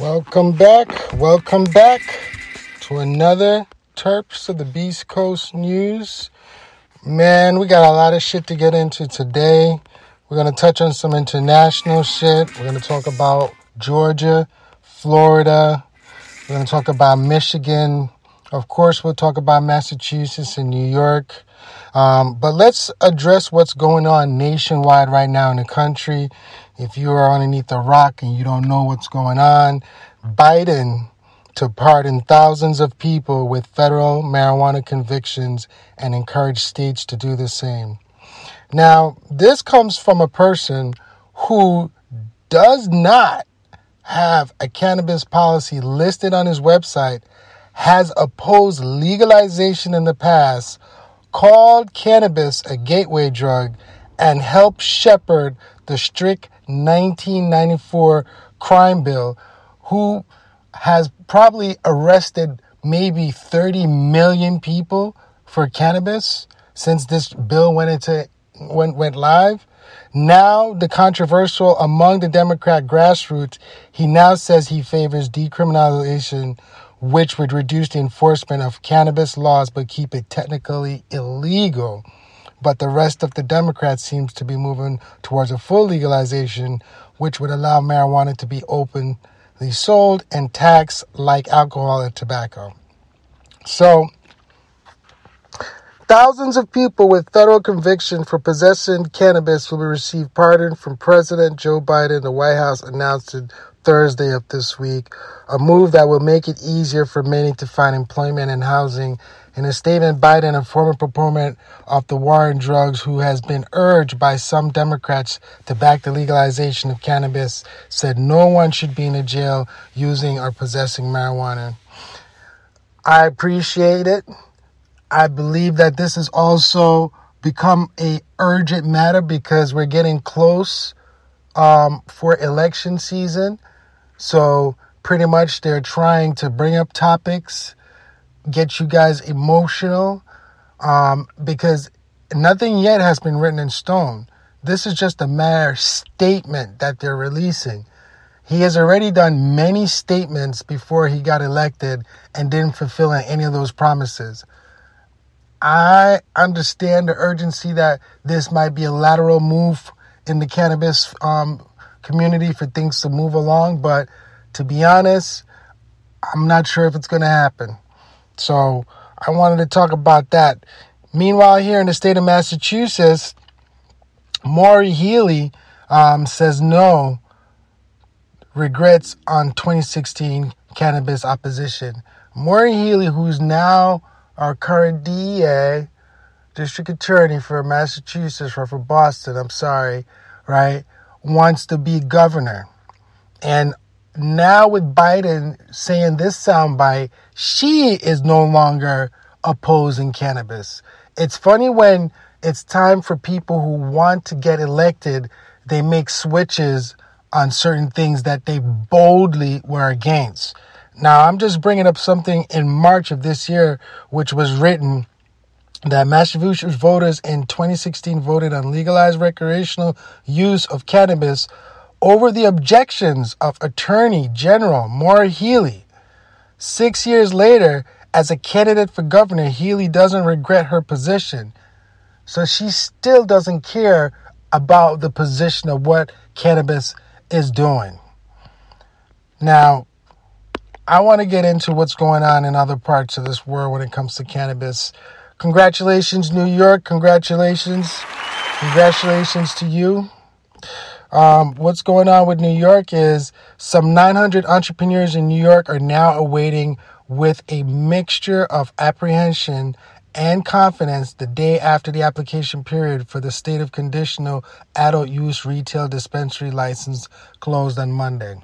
Welcome back to another Terps of the BeastCoast news. Man, we got a lot of shit to get into today. We're going to touch on some international shit. We're going to talk about Georgia, Florida. We're going to talk about Michigan. Of course, we'll talk about Massachusetts and New York. But let's address what's going on nationwide right now in the country. If you are underneath a rock and you don't know what's going on, Biden to pardon thousands of people with federal marijuana convictions and encourage states to do the same. Now, this comes from a person who does not have a cannabis policy listed on his website, has opposed legalization in the past, called cannabis a gateway drug, and helped shepherd the strict 1994 crime bill, who has probably arrested maybe 30 million people for cannabis since this bill went live. Now, the controversial among the Democrat grassroots, he now says he favors decriminalization, which would reduce the enforcement of cannabis laws but keep it technically illegal. But the rest of the Democrats seems to be moving towards a full legalization, which would allow marijuana to be openly sold and taxed like alcohol and tobacco. So, thousands of people with federal conviction for possessing cannabis will receive pardon from President Joe Biden. The White House announced it Thursday of this week, a move that will make it easier for many to find employment and housing. In a statement, Biden, a former proponent of the war on drugs who has been urged by some Democrats to back the legalization of cannabis, said no one should be in a jail using or possessing marijuana. I appreciate it. I believe that this has also become an urgent matter because we're getting close for election season. So pretty much they're trying to bring up topics, get you guys emotional, because nothing yet has been written in stone. This is just a mere statement that they're releasing. He has already done many statements before he got elected and didn't fulfill any of those promises. I understand the urgency that this might be a lateral move in the cannabis community for things to move along, but to be honest, I'm not sure if it's going to happen. So I wanted to talk about that. Meanwhile, here in the state of Massachusetts, Maura Healey says no, regrets on 2016 cannabis opposition. Maura Healey, who's now our current DEA, district attorney for Massachusetts, or for Boston, right, wants to be governor. And now with Biden saying this soundbite, she is no longer opposing cannabis. It's funny when it's time for people who want to get elected, they make switches on certain things that they boldly were against. Now, I'm just bringing up something in March of this year, which was written that Massachusetts voters in 2016 voted on legalized recreational use of cannabis over the objections of Attorney General Maura Healey. 6 years later, as a candidate for governor, Healey doesn't regret her position. So she still doesn't care about the position of what cannabis is doing. Now, I want to get into what's going on in other parts of this world when it comes to cannabis. Congratulations, New York. Congratulations. Congratulations to you. What's going on with New York is some 900 entrepreneurs in New York are now awaiting with a mixture of apprehension and confidence the day after the application period for the state of conditional adult use retail dispensary license closed on Monday.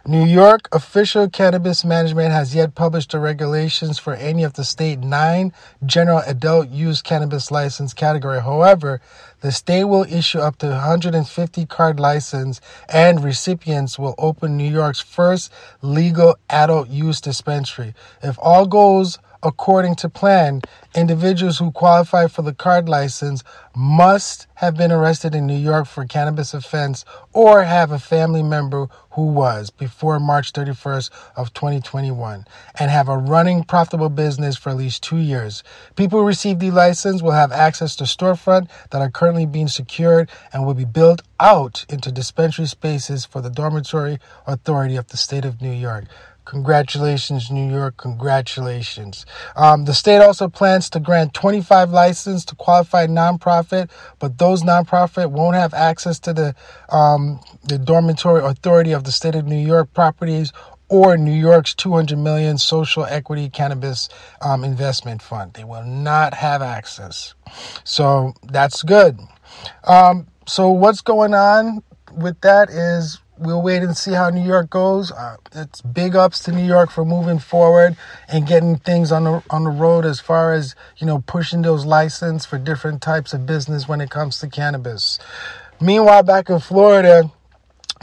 New York official cannabis management has yet published the regulations for any of the state 9 general adult use cannabis license category. However, the state will issue up to 150 card license and recipients will open New York's first legal adult use dispensary. If all goes according to plan. Individuals who qualify for the card license must have been arrested in New York for a cannabis offense or have a family member who was before March 31st of 2021 and have a running profitable business for at least 2 years. People who receive the license will have access to storefront that are currently being secured and will be built out into dispensary spaces for the Dormitory Authority of the state of New York. Congratulations, New York. Congratulations. The state also plans to grant 25 licenses to qualified nonprofit, but those nonprofit won't have access to the Dormitory Authority of the state of New York properties or New York's $200 million social equity cannabis investment fund. They will not have access. So that's good. So what's going on with that is we'll wait and see how New York goes. It's big ups to New York for moving forward and getting things on the road as far as, pushing those licenses for different types of business when it comes to cannabis. Meanwhile, back in Florida,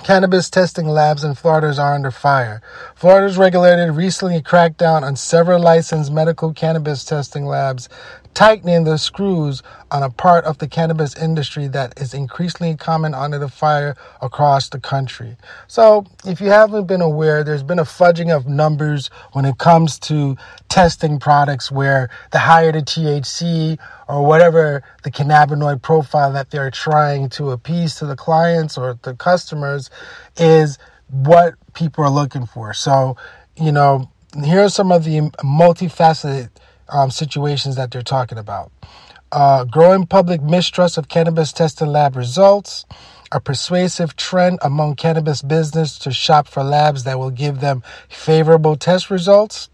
cannabis testing labs in Florida are under fire. Florida's regulator recently cracked down on several licensed medical cannabis testing labs, tightening the screws on a part of the cannabis industry that is increasingly common under the fire across the country. So if you haven't been aware, there's been a fudging of numbers when it comes to testing products where the higher the THC or whatever the cannabinoid profile that they're trying to appease to the clients or the customers is what people are looking for. So, here are some of the multifaceted situations that they're talking about. Growing public mistrust of cannabis testing lab results, a persuasive trend among cannabis business to shop for labs that will give them favorable test results,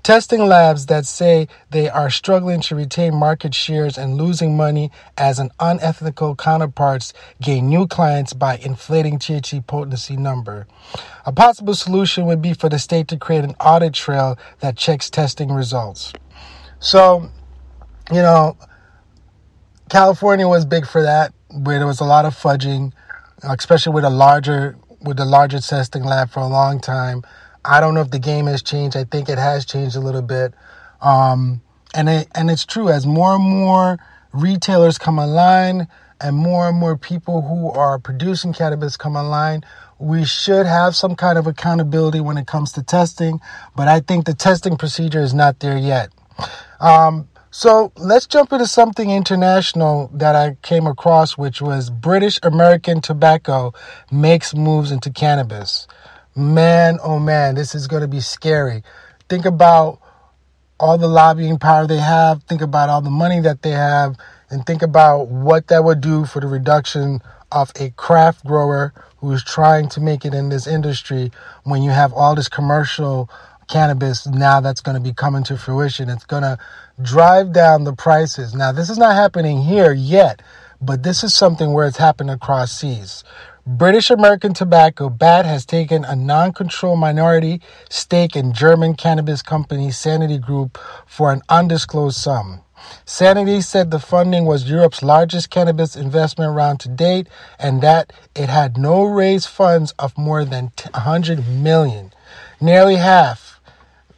testing labs that say they are struggling to retain market shares and losing money as an unethical counterparts gain new clients by inflating THC potency number. A possible solution would be for the state to create an audit trail that checks testing results. So, California was big for that, where there was a lot of fudging, especially with the larger testing lab for a long time. I don't know if the game has changed. I think it has changed a little bit. And it's true, as more and more retailers come online and more people who are producing cannabis come online, we should have some kind of accountability when it comes to testing. But I think the testing procedure is not there yet. So let's jump into something international that I came across, which was British American Tobacco makes moves into cannabis. Man, oh man, this is going to be scary. Think about all the lobbying power they have. Think about all the money that they have. And think about what that would do for the reduction of a craft grower who is trying to make it in this industry when you have all this commercial cannabis now that's going to be coming to fruition. It's going to drive down the prices. Now, this is not happening here yet, but this is something where it's happened across seas. British American Tobacco, BAT, has taken a non-controlled minority stake in German cannabis company Sanity Group for an undisclosed sum. Sanity said the funding was Europe's largest cannabis investment round to date and that it had no raised funds of more than 100 million. Nearly half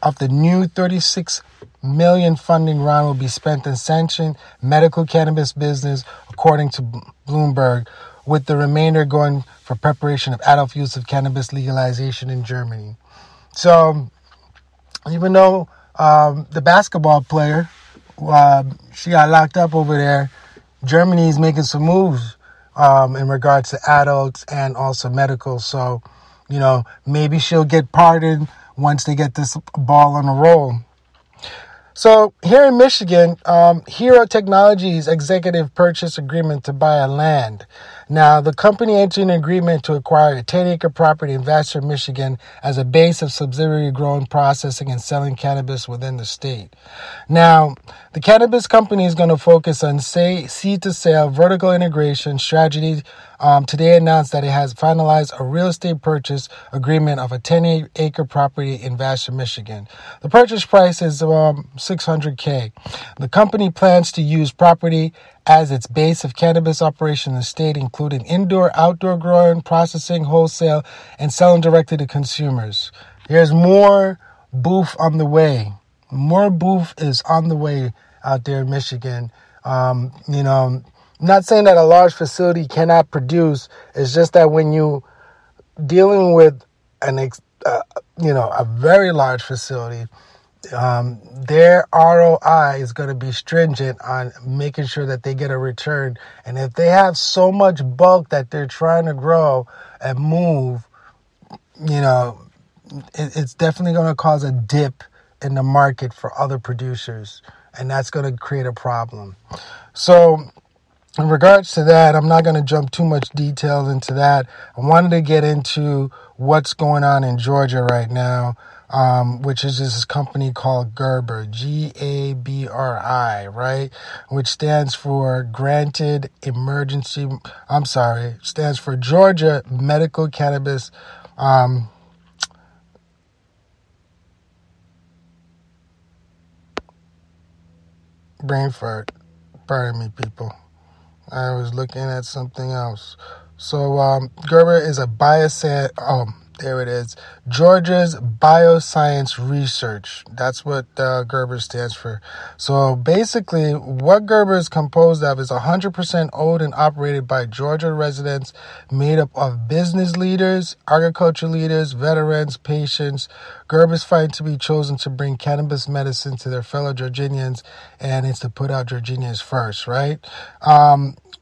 of the new 36 million funding round will be spent in sanctioned medical cannabis business, according to Bloomberg, with the remainder going for preparation of adult use of cannabis legalization in Germany. So, even though the basketball player, she got locked up over there, Germany is making some moves in regards to adults and also medical. So, maybe she'll get pardoned once they get this ball on a roll. So here in Michigan, Hero Technologies executive purchase agreement to buy a land. Now, the company entered an agreement to acquire a 10-acre property in Vassar, Michigan, as a base of subsidiary growing, processing, and selling cannabis within the state. Now, the cannabis company is going to focus on seed-to-sale vertical integration strategy. Today announced that it has finalized a real estate purchase agreement of a 10-acre property in Vassar, Michigan. The purchase price is $600K. The company plans to use property as its base of cannabis operation in the state, including indoor, outdoor growing, processing, wholesale, and selling directly to consumers. There's more booth on the way. more booth is on the way out there in Michigan. I'm not saying that a large facility cannot produce. It's just that when you dealing with a very large facility, their ROI is going to be stringent on making sure that they get a return. And if they have so much bulk that they're trying to grow and move, it's definitely going to cause a dip in the market for other producers. And that's going to create a problem. So in regards to that, I'm not going to jump too much details into that. I wanted to get into what's going on in Georgia right now, which is this company called Gerber, Gabri, right? Which stands for stands for Georgia Medical Cannabis, brain fart. Pardon me, people. I was looking at something else. So Gerber is Georgia's Bioscience Research. That's what Gerber stands for. So basically, what Gerber is composed of is 100% owned and operated by Georgia residents, made up of business leaders, agriculture leaders, veterans, patients. Gerber is fighting to be chosen to bring cannabis medicine to their fellow Georgians, and it's to put out Georgians first, right?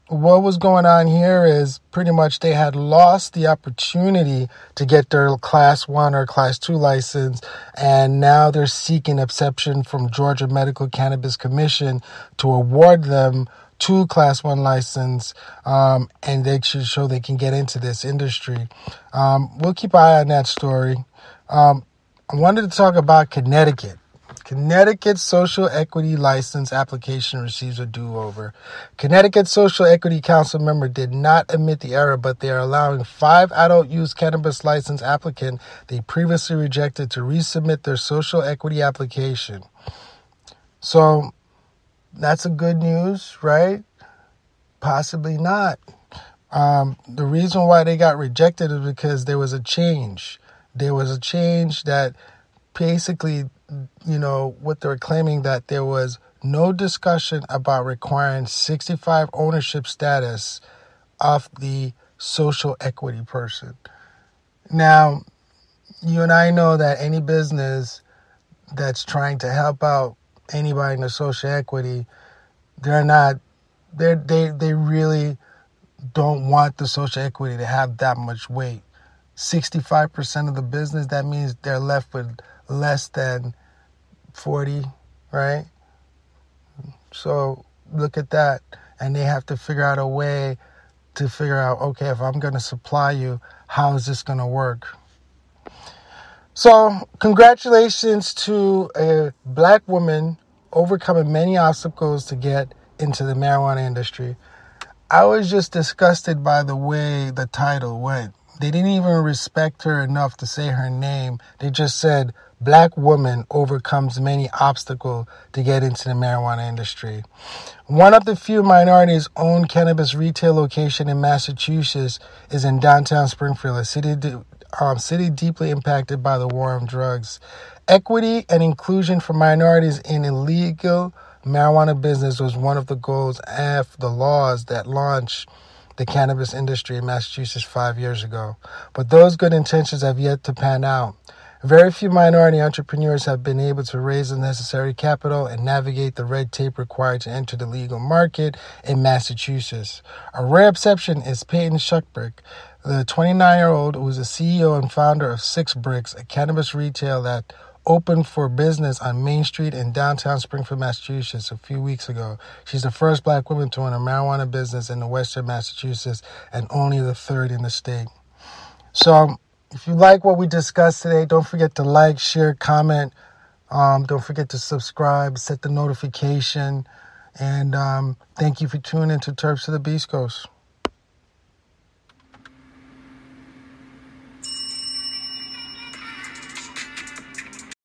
What was going on here is pretty much they had lost the opportunity to get their Class 1 or Class 2 license, and now they're seeking exception from Georgia Medical Cannabis Commission to award them 2 Class 1 license, and they should show they can get into this industry. We'll keep an eye on that story. I wanted to talk about Connecticut. Connecticut Social Equity License application receives a do-over. Connecticut Social Equity Council member did not admit the error, but they are allowing 5 adult-use cannabis license applicants they previously rejected to resubmit their social equity application. So that's a good news, right? Possibly not. The reason why they got rejected is because there was a change. There was a change that basically, what they're claiming, that there was no discussion about requiring 65 ownership status of the social equity person. Now, you and I know that any business that's trying to help out anybody in the social equity, they really don't want the social equity to have that much weight. 65% of the business, that means they're left with less than 40, right? So look at that. And they have to figure out a way to figure out, okay, if I'm going to supply you, how is this going to work? So congratulations to a black woman overcoming many obstacles to get into the marijuana industry. I was just disgusted by the way the title went. They didn't even respect her enough to say her name. They just said, Black woman overcomes many obstacles to get into the marijuana industry. One of the few minorities-owned cannabis retail location in Massachusetts is in downtown Springfield, a city deeply impacted by the war on drugs. Equity and inclusion for minorities in illegal marijuana business was one of the goals of the laws that launched the cannabis industry in Massachusetts 5 years ago. But those good intentions have yet to pan out. Very few minority entrepreneurs have been able to raise the necessary capital and navigate the red tape required to enter the legal market in Massachusetts. A rare exception is Peyton Shuckbrick, the 29-year-old who is the CEO and founder of Six Bricks, a cannabis retail that opened for business on Main Street in downtown Springfield, Massachusetts a few weeks ago. She's the first black woman to own a marijuana business in the western Massachusetts and only the third in the state. So if you like what we discussed today, don't forget to like, share, comment. Don't forget to subscribe, set the notification. And thank you for tuning in to Terps of the BeastCoast.